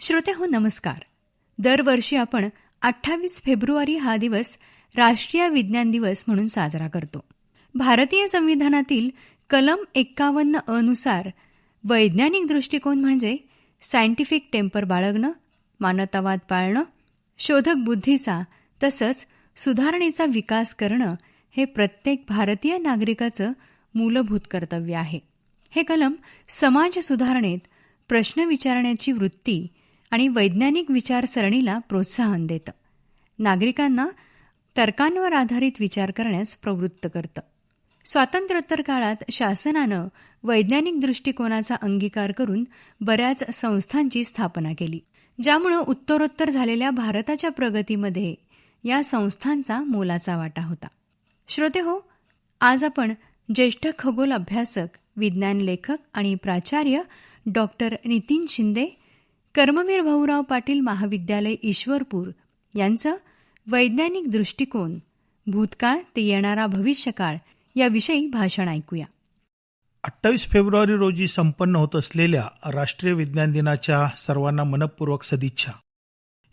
श्रोते हो नमस्कार. दरवर्षी आपण 28 फेब्रुवारी हा दिवस राष्ट्रीय विज्ञान दिवस म्हणून साजरा करतो. भारतीय संविधानातील कलम 51 अनुसार वैज्ञानिक दृष्टिकोन म्हणजे सायंटिफिक टेम्पर बाळगणं, मानवतावाद पाळणं, शोधक बुद्धीचा तसंच सुधारणेचा विकास करणं हे प्रत्येक भारतीय नागरिकाचं मूलभूत कर्तव्य आहे. हे कलम समाज सुधारणेत प्रश्न विचारण्याची वृत्ती आणि वैज्ञानिक विचारसरणीला प्रोत्साहन देतं. नागरिकांना तर्कांवर आधारित विचार करण्यास प्रवृत्त करतं. स्वातंत्र्योत्तर काळात शासनानं वैज्ञानिक दृष्टिकोनाचा अंगीकार करून बऱ्याच संस्थांची स्थापना केली, ज्यामुळं उत्तरोत्तर झालेल्या भारताच्या प्रगतीमध्ये या संस्थांचा मोलाचा वाटा होता. श्रोते हो, आज आपण ज्येष्ठ खगोल अभ्यासक, विज्ञान लेखक आणि प्राचार्य डॉक्टर नितीन शिंदे, कर्मवीर भाऊराव पाटील महाविद्यालय ईश्वरपूर यांचं वैज्ञानिक दृष्टिकोन, भूतकाळ ते येणारा भविष्यकाळ याविषयी भाषण ऐकूया. 28 फेब्रुवारी रोजी संपन्न होत असलेल्या राष्ट्रीय विज्ञान दिनाच्या सर्वांना मनपूर्वक सदिच्छा.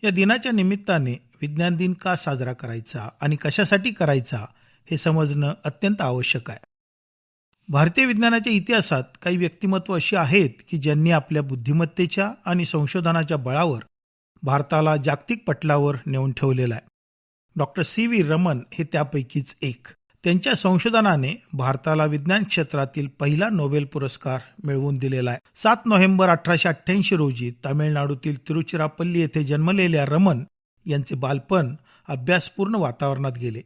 या दिनाच्या निमित्ताने विज्ञान दिन का साजरा करायचा आणि कशासाठी करायचा हे समजणं अत्यंत आवश्यक आहे. भारतीय विज्ञानाच्या इतिहासात काही व्यक्तिमत्व अशी आहेत की ज्यांनी आपल्या बुद्धिमत्तेच्या आणि संशोधनाच्या बळावर भारताला जागतिक पटलावर नेऊन ठेवलेला आहे. डॉक्टर CV रमन हे त्यापैकीच एक. त्यांच्या संशोधनाने भारताला विज्ञान क्षेत्रातील पहिला नोबेल पुरस्कार मिळवून दिलेला आहे. 7 नोव्हेंबर 1888 रोजी तामिळनाडूतील तिरुचिरापल्ली येथे जन्मलेल्या रमन यांचे बालपण अभ्यासपूर्ण वातावरणात गेले.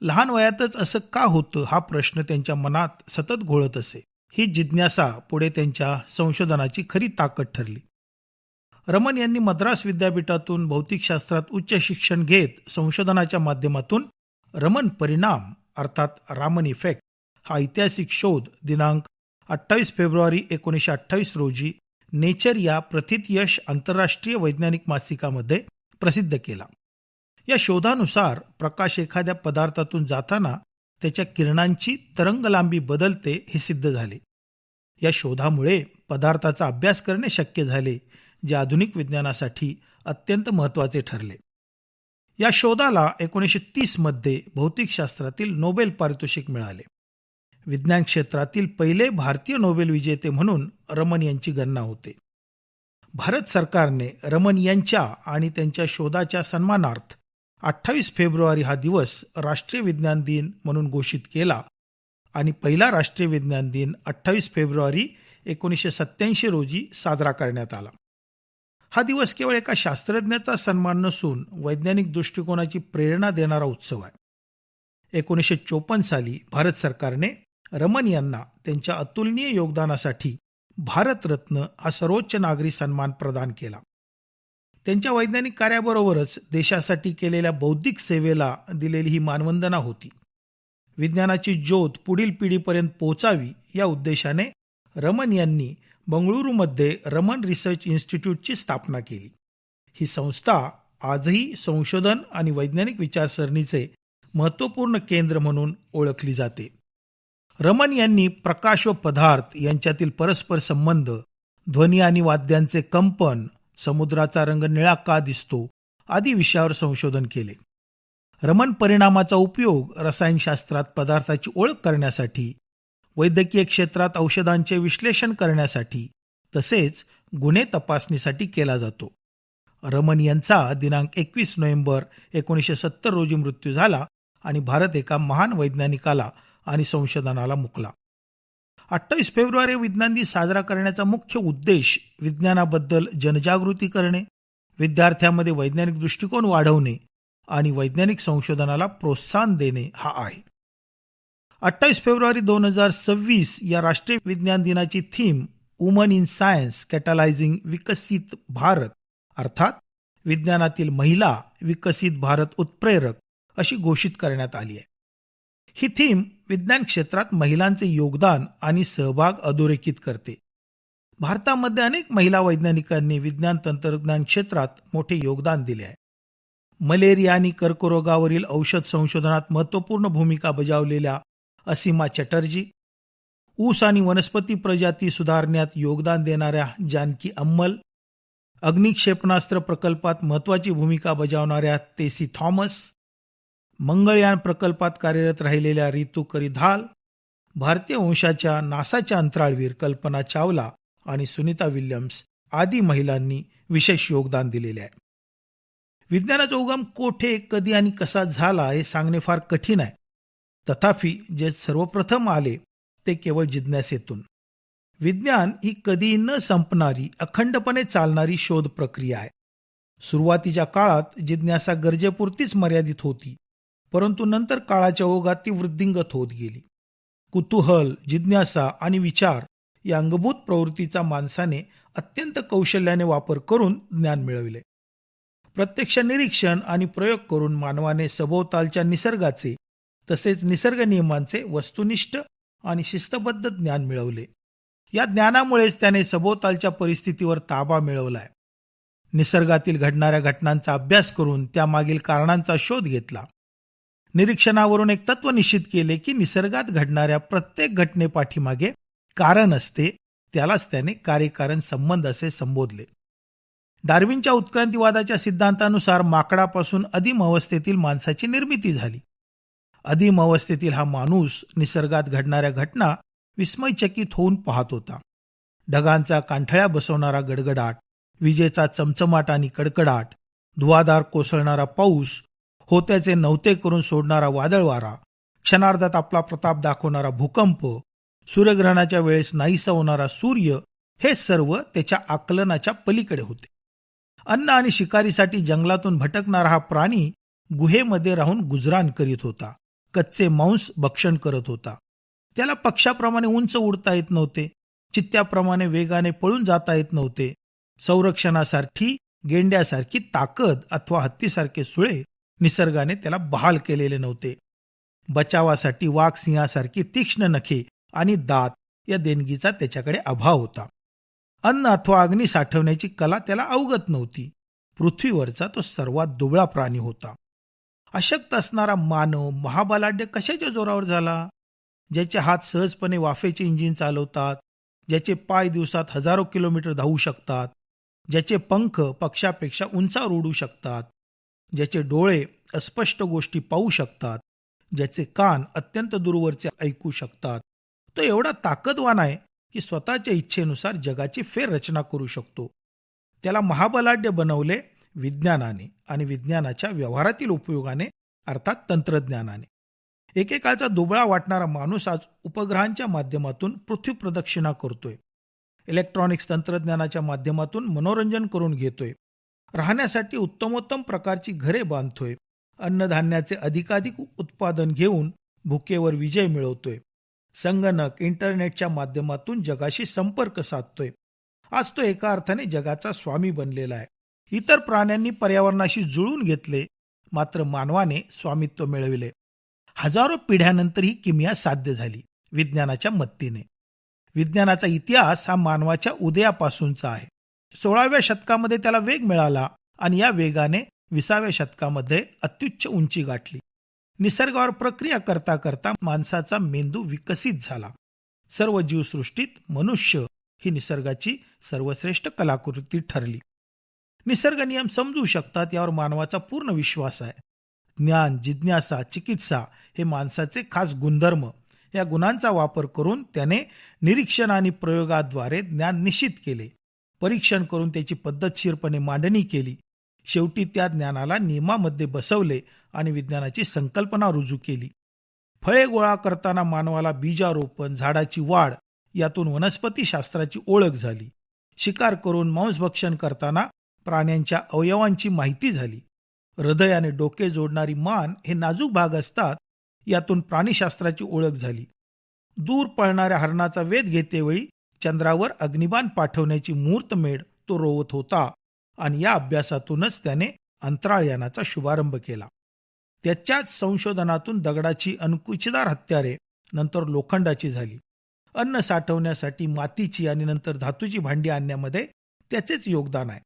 लहान वयातच असं का होतं हा प्रश्न त्यांच्या मनात सतत घोळत असे. ही जिज्ञासा पुढे त्यांच्या संशोधनाची खरी ताकद ठरली. रमन यांनी मद्रास विद्यापीठातून भौतिकशास्त्रात उच्च शिक्षण घेत संशोधनाच्या माध्यमातून रमन परिणाम अर्थात रामन इफेक्ट हा ऐतिहासिक शोध दिनांक 28 फेब्रुवारी 1928 रोजी नेचर या प्रथितयश आंतरराष्ट्रीय वैज्ञानिक मासिकामध्ये प्रसिद्ध केला. या शोधानुसार प्रकाश एखाद्या पदार्थातून जाताना त्याच्या किरणांची तरंगलांबी बदलते हे सिद्ध झाले. या शोधामुळे पदार्थाचा अभ्यास करणे शक्य झाले, जे आधुनिक विज्ञानासाठी अत्यंत महत्त्वाचे ठरले. या शोधाला 1930 मध्ये भौतिकशास्त्रातील नोबेल पारितोषिक मिळाले. विज्ञान क्षेत्रातील पहिले भारतीय नोबेल विजेते म्हणून रमन यांची गणना होते. भारत सरकारने रमन यांच्या आणि त्यांच्या शोधाच्या सन्मानार्थ 28 फेब्रुवारी हा दिवस राष्ट्रीय विज्ञान दिन म्हणून घोषित केला आणि पहिला राष्ट्रीय विज्ञान दिन 28 फेब्रुवारी 1987 रोजी साजरा करण्यात आला. हा दिवस केवळ एका शास्त्रज्ञाचा सन्मान नसून वैज्ञानिक दृष्टिकोनाची प्रेरणा देणारा उत्सव आहे. 1954 साली भारत सरकारने रमन यांना त्यांच्या अतुलनीय योगदानासाठी भारतरत्न हा सर्वोच्च नागरी सन्मान प्रदान केला. त्यांच्या वैज्ञानिक कार्याबरोबरच देशासाठी केलेल्या बौद्धिक सेवेला दिलेली ही मानवंदना होती. विज्ञानाची ज्योत पुढील पिढीपर्यंत पोहोचावी या उद्देशाने रमन यांनी बंगळुरूमध्ये रमन रिसर्च इन्स्टिट्यूटची स्थापना केली. ही संस्था आजही संशोधन आणि वैज्ञानिक विचारसरणीचे महत्त्वपूर्ण केंद्र म्हणून ओळखली जाते. रमन यांनी प्रकाश व पदार्थ यांच्यातील परस्पर संबंध, ध्वनी आणि वाद्यांचे कंपन, समुद्राचा रंग निळा का दिसतो आदी विषयावर संशोधन केले. रमन परिणामाचा उपयोग रसायनशास्त्रात पदार्थाची ओळख करण्यासाठी, वैद्यकीय क्षेत्रात औषधांचे विश्लेषण करण्यासाठी तसेच गुन्हे तपासणीसाठी केला जातो. रमन यांचा दिनांक 21 नोव्हेंबर 1970 रोजी मृत्यू झाला आणि भारत एका महान वैज्ञानिकाला आणि संशोधनाला मुकला. 28 फेब्रुवारी विज्ञान दिन साजरा करण्याचा मुख्य उद्देश विज्ञानाबद्दल जनजागृती करणे, विद्यार्थ्यांमध्ये वैज्ञानिक दृष्टिकोन वाढवणे आणि वैज्ञानिक संशोधनाला प्रोत्साहन देणे हा आहे. 28 फेब्रुवारी 2026 या राष्ट्रीय विज्ञान दिनाची थीम वुमन इन सायन्स कॅटलायझिंग विकसित भारत अर्थात विज्ञानातील महिला विकसित भारत उत्प्रेरक अशी घोषित करण्यात आली आहे. ही थीम विज्ञान क्षेत्रात महिलांचे योगदान आणि सहभाग अधोरेखित करते. भारतामध्ये अनेक महिला वैज्ञानिकांनी विज्ञान तंत्रज्ञान क्षेत्रात मोठे योगदान दिले आहे. मलेरिया आणि कर्करोगावरील औषध संशोधनात महत्त्वपूर्ण भूमिका बजावलेल्या असीमा चॅटर्जी, ऊस आणि वनस्पती प्रजाती सुधारण्यात योगदान देणाऱ्या जानकी अम्मल, अग्निक्षेपणास्त्र प्रकल्पात महत्त्वाची भूमिका बजावणाऱ्या तेसी थॉमस, मंगळयान प्रकल्पात कार्यरत राहिलेल्या रितू करिधाल, भारतीय वंशाच्या नासाच्या अंतराळवीर कल्पना चावला आणि सुनीता विल्यम्स आदी महिलांनी विशेष योगदान दिलेले आहे. विज्ञानाचा उगम कोठे, कधी आणि कसा झाला हे सांगणे फार कठीण आहे. तथापि जे सर्वप्रथम आले ते केवळ जिज्ञासेतून. विज्ञान ही कधीही न संपणारी, अखंडपणे चालणारी शोध प्रक्रिया आहे. सुरुवातीच्या काळात जिज्ञासा गरजेपुरतीच मर्यादित होती, परंतु नंतर काळाच्या ओघात ती वृद्धिंगत होत गेली. कुतूहल, जिज्ञासा आणि विचार या अंगभूत प्रवृत्तीचा माणसाने अत्यंत कौशल्याने वापर करून ज्ञान मिळविले. प्रत्यक्ष निरीक्षण आणि प्रयोग करून मानवाने सभोवतालच्या निसर्गाचे तसेच निसर्ग नियमांचे वस्तुनिष्ठ आणि शिस्तबद्ध ज्ञान मिळवले. या ज्ञानामुळेच त्याने सभोवतालच्या परिस्थितीवर ताबा मिळवलाय. निसर्गातील घडणाऱ्या घटनांचा अभ्यास करून त्यामागील कारणांचा शोध घेतला. निरीक्षणावरून एक तत्व निश्चित केले की निसर्गात घडणाऱ्या प्रत्येक घटनेपाठीमागे कारण असते. त्यालाच त्याने कार्यकारण संबंध असे संबोधले. डार्विनच्या उत्क्रांतीवादाच्या सिद्धांतानुसार माकडापासून अधीम अवस्थेतील माणसाची निर्मिती झाली. अधीम अवस्थेतील हा माणूस निसर्गात घडणाऱ्या घटना विस्मयचकित होऊन पाहत होता. ढगांचा कांठळ्या बसवणारा गडगडाट, विजेचा चमचमाट आणि कडकडाट, धुवाधार कोसळणारा पाऊस, होत्याचे नव्हते करून सोडणारा वादळ वारा, क्षणार्धात आपला प्रताप दाखवणारा भूकंप, सूर्यग्रहणाच्या वेळेस नाहीसा होणारा सूर्य, हे सर्व त्याच्या आकलनाच्या पलीकडे होते. अन्न आणि शिकारीसाठी जंगलातून भटकणारा हा प्राणी गुहेमध्ये राहून गुजराण करीत होता. कच्चे मांस भक्षण करत होता. त्याला पक्षाप्रमाणे उंच उडता येत नव्हते. चित्त्याप्रमाणे वेगाने पळून जाता येत नव्हते. संरक्षणासाठी गेंड्यासारखी ताकद अथवा हत्तीसारखे सुळे निसर्गाने त्याला बहाल केलेले नव्हते. बचावासाठी वाघ सिंहासारखी तीक्ष्ण नखे आणि दात या देणगीचा त्याच्याकडे अभाव होता. अन्न अथवा अग्नी साठवण्याची कला त्याला अवगत नव्हती. पृथ्वीवरचा तो सर्वात दुबळा प्राणी होता. अशक्त असणारा मानव महाबलाढ्य कशाच्या जोरावर झाला? ज्याचे हात सहजपणे वाफेचे इंजिन चालवतात, ज्याचे पाय दिवसात हजारो किलोमीटर धावू शकतात, ज्याचे पंख पक्षापेक्षा उंचावर उडू शकतात, ज्याचे डोळे अस्पष्ट गोष्टी पाहू शकतात, ज्याचे कान अत्यंत दूरवरचे ऐकू शकतात, तो एवढा ताकदवान आहे की स्वतःच्या इच्छेनुसार जगाची फेररचना करू शकतो. त्याला महाबलाढ्य बनवले विज्ञानाने आणि विज्ञानाच्या व्यवहारातील उपयोगाने, अर्थात तंत्रज्ञानाने. एकेकाळचा दुबळा वाटणारा माणूस आज उपग्रहांच्या माध्यमातून पृथ्वी प्रदक्षिणा करतोय. इलेक्ट्रॉनिक्स तंत्रज्ञानाच्या माध्यमातून मनोरंजन करून घेतोय. राहण्यासाठी उत्तमोत्तम प्रकारची घरे बांधतोय. अन्नधान्याचे अधिकाधिक उत्पादन घेऊन भुकेवर विजय मिळवतोय. संगणक, इंटरनेटच्या माध्यमातून जगाशी संपर्क साधतोय. आज तो एका अर्थाने जगाचा स्वामी बनलेला आहे. इतर प्राण्यांनी पर्यावरणाशी जुळून घेतले, मात्र मानवाने स्वामित्व मिळविले. हजारो पिढ्यानंतर ही किमया साध्य झाली विज्ञानाच्या मदतीने. विज्ञानाचा इतिहास हा मानवाच्या उदयापासूनचा आहे. 16व्या शतकामध्ये त्याला वेग मिळाला आणि या वेगाने 20व्या शतकामध्ये अत्युच्च उंची गाठली. निसर्गावर प्रक्रिया करता करता माणसाचा मेंदू विकसित झाला. सर्व जीवसृष्टीत मनुष्य ही निसर्गाची सर्वश्रेष्ठ कलाकृती ठरली. निसर्ग नियम समजू शकतात यावर मानवाचा पूर्ण विश्वास आहे. ज्ञान, जिज्ञासा, चिकित्सा हे माणसाचे खास गुणधर्म. या गुणांचा वापर करून त्याने निरीक्षण आणि प्रयोगाद्वारे ज्ञान निश्चित केले. परीक्षण करून त्याची पद्धतशीरपणे मांडणी केली. शेवटी त्या ज्ञानाला नियमामध्ये बसवले आणि विज्ञानाची संकल्पना रुजू केली. फळे गोळा करताना मानवाला बीजारोपण, झाडाची वाढ यातून वनस्पती शास्त्राची ओळख झाली. शिकार करून मांसभक्षण करताना प्राण्यांच्या अवयवांची माहिती झाली. हृदय आणि डोके जोडणारी मान हे नाजूक भाग असतात, यातून प्राणीशास्त्राची ओळख झाली. दूर पळणाऱ्या हरणाचा वेध घेतेवेळी चंद्रावर अग्निबाण पाठवण्याची मुहूर्तमेढ तो रोवत होता आणि या अभ्यासातूनच त्याने अंतराळयानाचा शुभारंभ केला. त्याच्याच संशोधनातून दगडाची अणकुचीदार हत्यारे, नंतर लोखंडाची झाली. अन्न साठवण्यासाठी मातीची आणि नंतर धातूची भांडी आणण्यामध्ये त्याचेच योगदान आहे.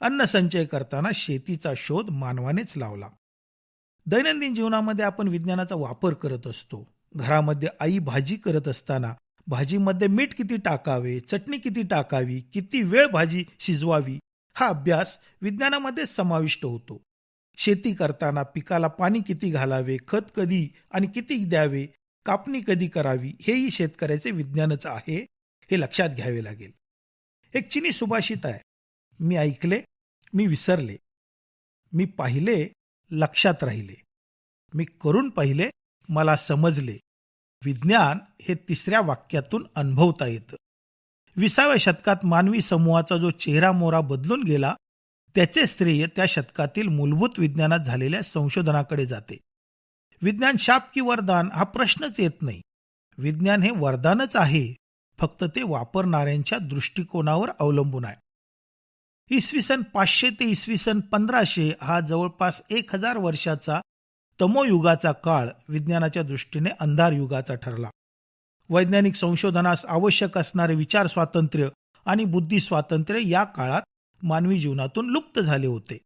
अन्न संचय करताना शेतीचा शोध मानवानेच लावला. दैनंदिन जीवनामध्ये आपण विज्ञानाचा वापर करत असतो. घरामध्ये आई भाजी करत असताना भाजीमध्ये मीठ किती टाकावे, चटणी किती टाकावी, किती वेळ भाजी शिजवावी हा अभ्यास विज्ञानामध्ये समाविष्ट होतो. शेती करताना पिकाला पाणी किती घालावे, खत कधी आणि किती द्यावे, कापणी कधी करावी, हेही शेतकऱ्याचे विज्ञानच आहे, हे लक्षात घ्यावे लागेल. एक चिनी सुभाषित आहे, मी ऐकले, मी विसरले, मी पाहिले, लक्षात राहिले, मी करून पाहिले, मला समजले. विज्ञान हे तिसऱ्या वाक्यातून अनुभवता येतं. 20व्या शतकात मानवी समूहाचा जो चेहरा मोहरा बदलून गेला, त्याचे श्रेय त्या शतकातील मूलभूत विज्ञानात झालेल्या संशोधनाकडे जाते. विज्ञान शाप की वरदान हा प्रश्नच येत नाही. विज्ञान हे वरदानच आहे, फक्त ते वापरणाऱ्यांच्या दृष्टिकोनावर अवलंबून आहे. इसवी सन 500 ते इसवी सन 1500 हा जवळपास 1000 वर्षाचा तमोयुगाचा काळ विज्ञानाच्या दृष्टीने अंधार युगाचा ठरला. वैज्ञानिक संशोधनास आवश्यक असणारे विचार स्वातंत्र्य आणि बुद्धी स्वातंत्र्य या काळात मानवी जीवनातून लुप्त झाले होते.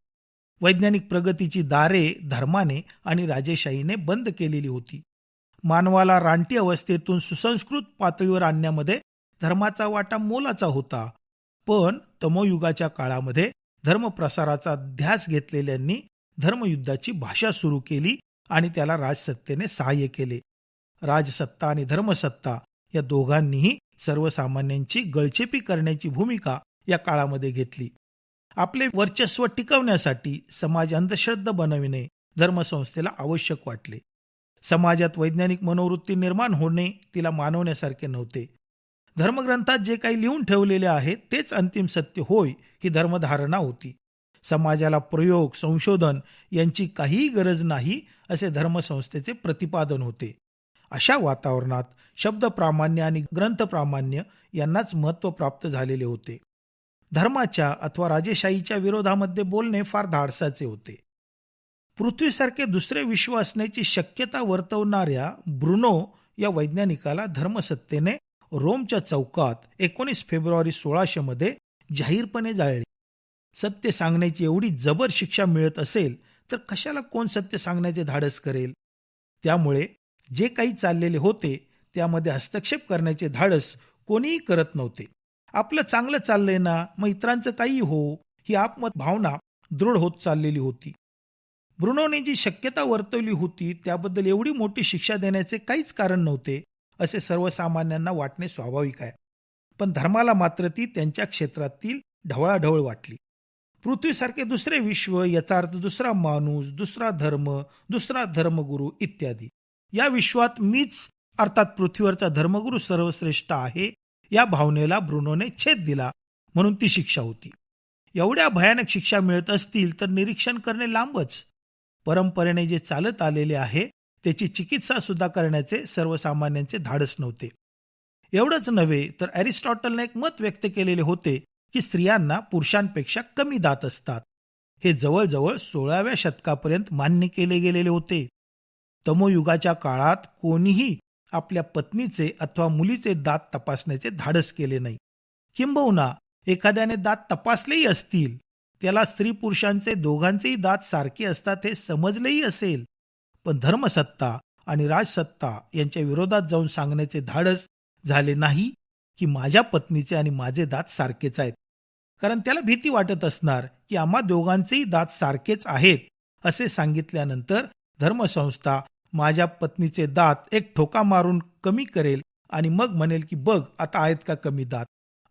वैज्ञानिक प्रगतीची दारे धर्माने आणि राजेशाहीने बंद केलेली होती. मानवाला रानटी अवस्थेतून सुसंस्कृत पातळीवर आणण्यामध्ये धर्माचा वाटा मोलाचा होता. पण तमोयुगाच्या काळामध्ये धर्मप्रसाराचा ध्यास घेतलेल्यांनी धर्मयुद्धाची भाषा सुरू केली आणि त्याला राजसत्तेने सहाय्य केले. राजसत्ता आणि धर्मसत्ता या दोघांनीही सर्वसामान्यांची गळचेपी करण्याची भूमिका या काळामध्ये घेतली. आपले वर्चस्व टिकवण्यासाठी समाज अंधश्रद्धा बनविणे धर्मसंस्थेला आवश्यक वाटले. समाजात वैज्ञानिक मनोवृत्ती निर्माण होणे तिला मानवण्यासारखे नव्हते. धर्मग्रंथात जे काही लिहून ठेवलेले आहे तेच अंतिम सत्य होय, ही धर्मधारणा होती. समाजाला प्रयोग संशोधन यांची काहीही गरज नाही असे धर्मसंस्थेचे प्रतिपादन होते. अशा वातावरणात शब्दप्रामाण्य आणि ग्रंथप्रामाण्य यांनाच महत्त्व प्राप्त झालेले होते. धर्माच्या अथवा राजेशाहीच्या विरोधामध्ये बोलणे फार धाडसाचे होते. पृथ्वीसारखे दुसरे विश्व असण्याची शक्यता वर्तवणाऱ्या ब्रुनो या वैज्ञानिकाला धर्मसत्तेने रोमच्या चौकात 19 फेब्रुवारी 1600 मध्ये जाहीरपणे जाळले. सत्य सांगण्याची एवढी जबर शिक्षा मिळत असेल तर कशाला कोण सत्य सांगण्याचे धाडस करेल. त्यामुळे जे काही चाललेले होते त्यामध्ये हस्तक्षेप करण्याचे धाडस कोणीही करत नव्हते. आपलं चांगलं चाललंय ना, मग इतरांचं काही हो, ही आपमत भावना दृढ होत चाललेली होती. ब्रुनोने जी शक्यता वर्तवली होती त्याबद्दल एवढी मोठी शिक्षा देण्याचे काहीच कारण नव्हते असे सर्वसामान्यांना वाटणे स्वाभाविक आहे. पण धर्माला मात्र ती त्यांच्या क्षेत्रातील ढवळाढवळ वाटली. पृथ्वीसारखे दुसरे विश्व याचा अर्थ दुसरा माणूस, दुसरा धर्म, दुसरा धर्मगुरू इत्यादी. या विश्वात मीच अर्थात पृथ्वीवरचा धर्मगुरू सर्वश्रेष्ठ आहे या भावनेला ब्रुनोने छेद दिला, म्हणून ती शिक्षा होती. एवढ्या भयानक शिक्षा मिळत असतील तर निरीक्षण करणे लांबच. परंपरेने जे चालत आलेले आहे त्याची चिकित्सा सुद्धा करण्याचे सर्वसामान्यांचे धाडस नव्हते. एवढंच नव्हे तर अरिस्टॉटलने एक मत व्यक्त केलेले होते की स्त्रियांना पुरुषांपेक्षा कमी दात असतात. हे जवळजवळ 16व्या शतकापर्यंत मान्य केले गेलेले होते. तमोयुगाच्या काळात कोणीही आपल्या पत्नीचे अथवा मुलीचे दात तपासण्याचे धाडस केले नाही. किंबहुना एखाद्याने दात तपासलेही असतील त्याला स्त्री पुरुषांचे दोघांचेही दात सारखे असतात हे समजलेही असेल. पण धर्मसत्ता आणि राजसत्ता यांच्या विरोधात जाऊन सांगण्याचे धाडस झाले नाही की माझ्या पत्नीचे आणि माझे दात सारखेच आहेत. कारण त्याला भीती वाटत असणार की आम्हा दोघांचेही दात सारखेच आहेत असे सांगितल्यानंतर धर्मसंस्था माझ्या पत्नीचे दात एक ठोका मारून कमी करेल आणि मग म्हणेल की बघ आता आहेत का कमी दात.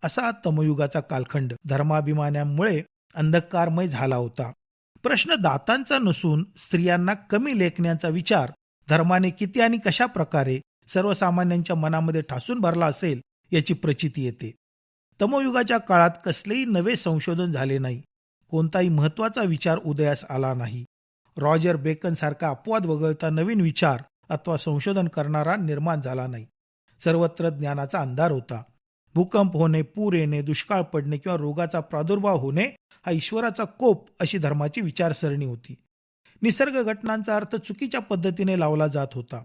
असा तमयुगाचा कालखंड धर्माभिमानामुळे अंधकारमय झाला होता. प्रश्न दातांचा नसून स्त्रियांना कमी लेखण्याचा विचार धर्माने किती आणि कशा प्रकारे सर्वसामान्यांच्या मनामध्ये ठासून भरला असेल याची प्रचिती येते. तमोयुगाच्या काळात कसलेही नवे संशोधन झाले नाही. कोणताही महत्वाचा विचार उदयास आला नाही. रॉजर बेकन सारखा अपवाद वगळता नवीन विचार अथवा संशोधन करणारा निर्माण झाला नाही. सर्वत्र ज्ञानाचा अंधार होता. भूकंप होणे, पूर येणे, दुष्काळ पडणे किंवा रोगाचा प्रादुर्भाव होणे हा ईश्वराचा कोप अशी धर्माची विचारसरणी होती. निसर्ग घटनांचा अर्थ चुकीच्या पद्धतीने लावला जात होता.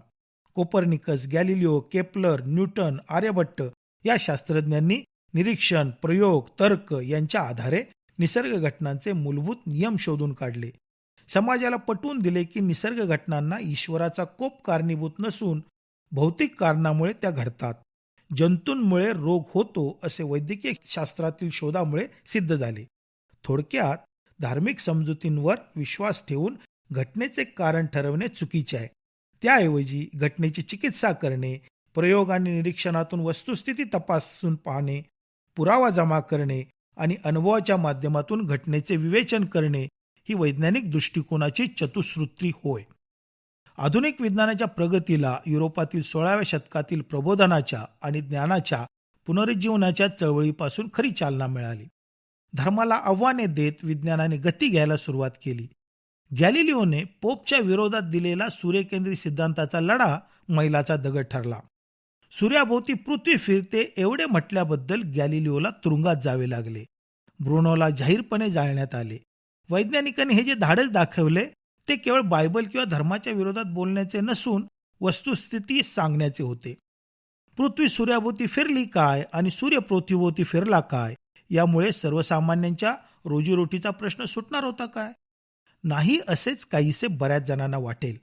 Copernicus, Galileo, Kepler, Newton, Aryabhata या शास्त्रज्ञांनी निरीक्षण, प्रयोग, तर्क यांच्या आधारे निसर्ग घटनांचे मूलभूत नियम शोधून काढले. समाजाला पटवून दिले की निसर्ग घटनांना ईश्वराचा कोप कारणीभूत नसून भौतिक कारणामुळे त्या घडतात. जंतूंमुळे रोग होतो असे वैद्यकीय शास्त्रातील शोधामुळे सिद्ध झाले. थोडक्यात, धार्मिक समजुतींवर विश्वास ठेवून घटनेचे कारण ठरवणे चुकीचे आहे. त्याऐवजी घटनेची चिकित्सा करणे, प्रयोग आणि निरीक्षणातून वस्तुस्थिती तपासून पाहणे, पुरावा जमा करणे आणि अनुभवाच्या माध्यमातून घटनेचे विवेचन करणे ही वैज्ञानिक दृष्टिकोनाची चतुःसूत्री होय. आधुनिक विज्ञानाच्या प्रगतीला युरोपातील 16व्या शतकातील प्रबोधनाच्या आणि ज्ञानाच्या पुनरुज्जीवनाच्या चळवळीपासून खरी चालना मिळाली. धर्माला आव्हाने देत विज्ञानाने गती घ्यायला सुरुवात केली. गॅलिलिओने पोपच्या विरोधात दिलेला सूर्यकेंद्री सिद्धांताचा लढा मैलाचा दगड ठरला. सूर्याभोवती पृथ्वी फिरते एवढे म्हटल्याबद्दल गॅलिलिओला तुरुंगात जावे लागले. ब्रुनोला जाहीरपणे जाळण्यात आले. वैज्ञानिकांनी हे जे धाडस दाखवले ते केवळ बायबल किंवा धर्माच्या विरोधात बोलण्याचे नसून वस्तुस्थिती सांगण्याचे होते. पृथ्वी सूर्याभोवती फिरली काय आणि सूर्य पृथ्वीभोवती फिरला काय, यामुळे सर्वसामान्यांच्या रोजीरोटीचा प्रश्न सुटणार होता काय? नाही, असेच काहीसे बऱ्याच जणांना वाटेल.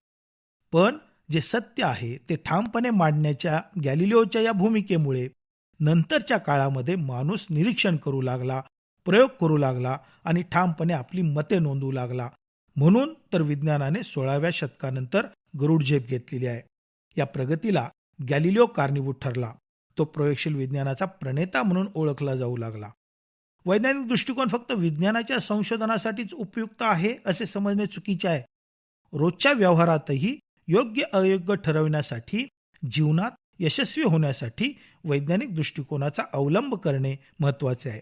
पण जे सत्य आहे ते ठामपणे मांडण्याच्या गॅलिलिओच्या या भूमिकेमुळे नंतरच्या काळामध्ये माणूस निरीक्षण करू लागला, प्रयोग करू लागला आणि ठामपणे आपली मते नोंदवू लागला. म्हणून तर विज्ञानाने 16व्या शतकानंतर गरुड झेप घेतलेली आहे. या प्रगतीला गॅलिलिओ कारणीभूत ठरला. तो प्रयोगशील विज्ञानाचा प्रणेता म्हणून ओळखला जाऊ लागला. वैज्ञानिक दृष्टिकोन फक्त विज्ञानाच्या संशोधनासाठीच उपयुक्त आहे असे समजणे चुकीचे आहे. रोजच्या व्यवहारातही योग्य अयोग्य ठरविण्यासाठी, जीवनात यशस्वी होण्यासाठी वैज्ञानिक दृष्टिकोनाचा अवलंब करणे महत्त्वाचे आहे.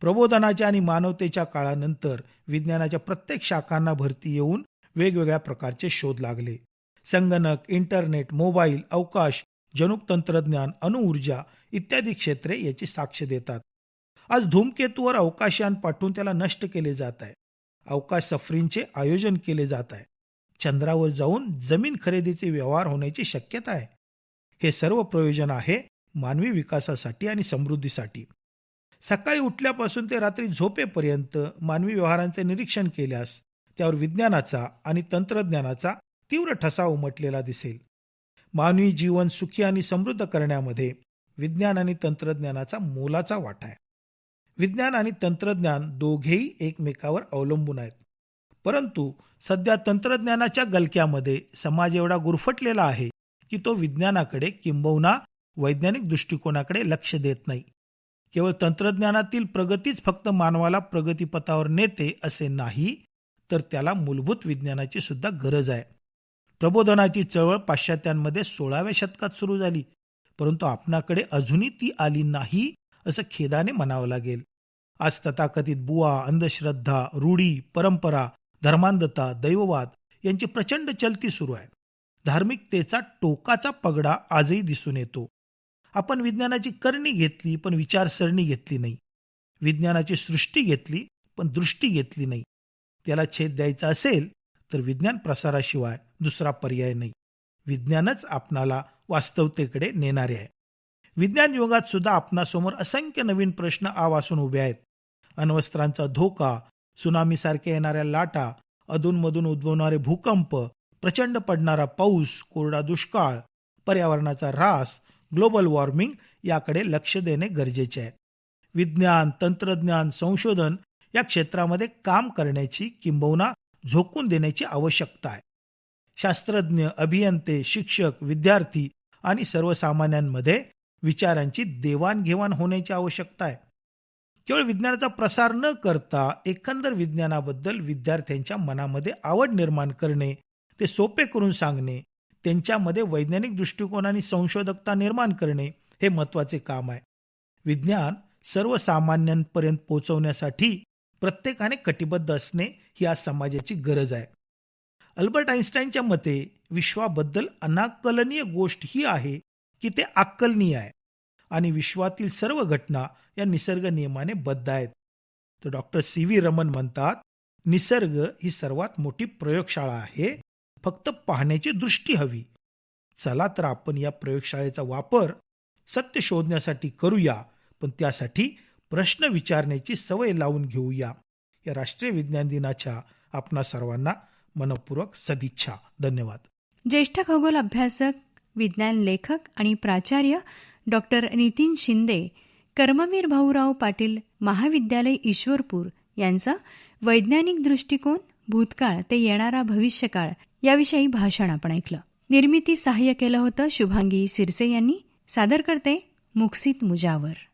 प्रबोधनाच्या आणि मानवतेच्या काळानंतर विज्ञानाच्या प्रत्येक शाखांना भरती येऊन वेगवेगळ्या प्रकारचे शोध लागले. संगणक, इंटरनेट, मोबाईल, अवकाश, जनुक तंत्रज्ञान, अणुऊर्जा इत्यादी क्षेत्रे याची साक्ष देतात. आज धूमकेतूवर अवकाशयान पाठवून त्याला नष्ट केले जात आहे. अवकाश सफरींचे आयोजन केले जात आहे. चंद्रावर जाऊन जमीन खरेदीचे व्यवहार होण्याची शक्यता आहे. हे सर्व प्रयोजन आहे मानवी विकासासाठी आणि समृद्धीसाठी. सकाळी उठल्यापासून ते रात्री झोपेपर्यंत मानवी व्यवहारांचे निरीक्षण केल्यास त्यावर विज्ञानाचा आणि तंत्रज्ञानाचा तीव्र ठसा उमटलेला दिसेल. मानवी जीवन सुखी आणि समृद्ध करण्यामध्ये विज्ञान आणि तंत्रज्ञानाचा मोलाचा वाटा आहे. विज्ञान आणि तंत्रज्ञान दोघेही एकमेकावर अवलंबून आहेत. परंतु सध्या तंत्रज्ञानाच्या गलक्यामध्ये समाज एवढा गुरफटलेला आहे की तो विज्ञानाकडे किंबहुना वैज्ञानिक दृष्टिकोनाकडे लक्ष देत नाही. केवळ तंत्रज्ञानातील प्रगतीच फक्त मानवाला प्रगतीपथावर नेते असे नाही, तर त्याला मूलभूत विज्ञानाची सुद्धा गरज आहे. प्रबोधनाची चळवळ पाश्चात्यांमध्ये 16व्या शतकात सुरू झाली, परंतु आपणाकडे अजूनही ती आली नाही असं खेदाने म्हणावं लागेल. आज तथाकथित बुवा, अंधश्रद्धा, रूढी, परंपरा, धर्मांधता, दैववाद यांची प्रचंड चलती सुरू आहे. धार्मिकतेचा टोकाचा पगडा आजही दिसून येतो. आपण विज्ञानाची करणी घेतली पण विचारसरणी घेतली नाही. विज्ञानाची सृष्टी घेतली पण दृष्टी घेतली नाही. त्याला छेद द्यायचा असेल तर विज्ञान प्रसाराशिवाय दुसरा पर्याय नाही. विज्ञानच आपणाला वास्तवतेकडे नेणारे आहे. विज्ञान युगात सुद्धा आपणासमोर असंख्य नवीन प्रश्न आवासून उभे आहेत. अण्वस्त्रांचा धोका, सुनामीसारख्या येणाऱ्या लाटा, अधूनमधून उद्भवणारे भूकंप, प्रचंड पडणारा पाऊस, कोरडा दुष्काळ, पर्यावरणाचा ऱ्हास, ग्लोबल वॉर्मिंग याकडे लक्ष देणे गरजेचे आहे. विज्ञान, तंत्रज्ञान, संशोधन या क्षेत्रामध्ये काम करण्याची किंबहुना झोकून देण्याची आवश्यकता आहे. शास्त्रज्ञ, अभियंते, शिक्षक, विद्यार्थी आणि सर्वसामान्यांमध्ये विचारांची देवाणघेवाण होण्याची आवश्यकता आहे. केवळ विज्ञानाचा प्रसार न करता एकंदर विज्ञानाबद्दल विद्यार्थ्यांच्या मनामध्ये आवड निर्माण करणे, ते सोपे करून सांगणे, त्यांच्यामध्ये वैज्ञानिक दृष्टिकोन आणि संशोधकता निर्माण करणे हे महत्त्वाचे काम आहे. विज्ञान सर्वसामान्यांपर्यंत पोहोचवण्यासाठी प्रत्येकाने कटिबद्ध असणे ही आज समाजाची गरज आहे. अल्बर्ट आइन्स्टाईनच्या मते विश्वाबद्दल अनाकलनीय गोष्ट ही आहे की ते आकलनीय आहे आणि विश्वातील सर्व घटना या निसर्ग नियमाने बद्ध आहेत. तर डॉक्टर C.V. रमन म्हणतात, निसर्ग ही सर्वात मोठी प्रयोगशाळा आहे, फक्त पाहण्याची दृष्टी हवी. चला तर आपण या प्रयोगशाळेचा वापर सत्य शोधण्यासाठी करूया, पण त्यासाठी प्रश्न विचारण्याची सवय लावून घेऊया. या राष्ट्रीय विज्ञान दिनाच्या आपणा सर्वांना मनपूर्वक सदिच्छा. धन्यवाद. ज्येष्ठ खगोल अभ्यासक, विज्ञान लेखक आणि प्राचार्य डॉक्टर नितीन शिंदे, कर्मवीर भाऊराव पाटील महाविद्यालय ईश्वरपूर यांचा वैज्ञानिक दृष्टिकोन, भूतकाळ ते येणारा भविष्यकाळ याविषयी भाषण आपण ऐकलं. निर्मिती सहाय्य केलं होतं शुभांगी सिरसे यांनी. सादर करते मुक्सित मुजावर.